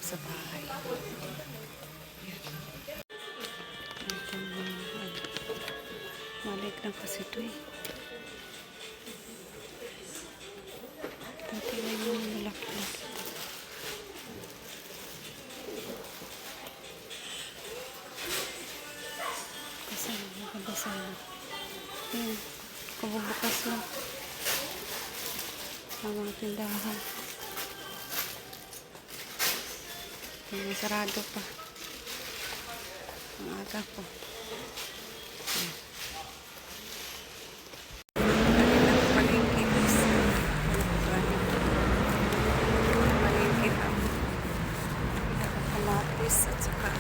sa bahay. Malik lang kasi ito eh. Dati lang yung malaki lang. Kasi magabasa lang. Ayan, kabubukas lang. Ang mga tindahan. Ayan, sarado pa. Ang aga po. Ayan. Palengke guys. Palengke pa. Kamatis at saka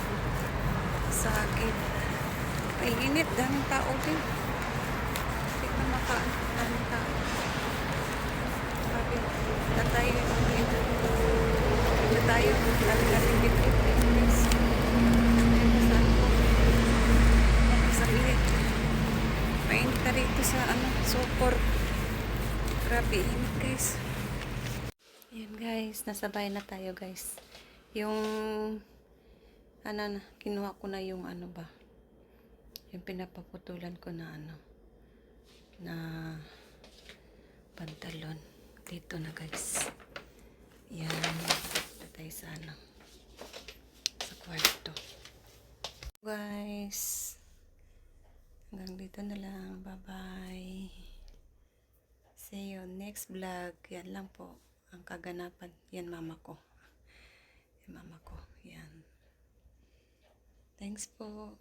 saging. Ay, init. Daming tao din. Hindi ka makaan. Daming tao. Sabi, na tayo yung ito. Na tayo. Daming dito. Guys. Saan po? Sa init. Mainit na rito sa Sopor. Grabe init guys. Ayan guys. Nasabay na tayo guys. Yung kinuha ko na yung yung pinapaputulan ko na na pantalon dito na guys. Yan, tayo sa sa kwarto guys. Hanggang dito na lang, bye bye, see you next vlog. Yan lang po ang kaganapan. Yan mama ko, yan, thanks po.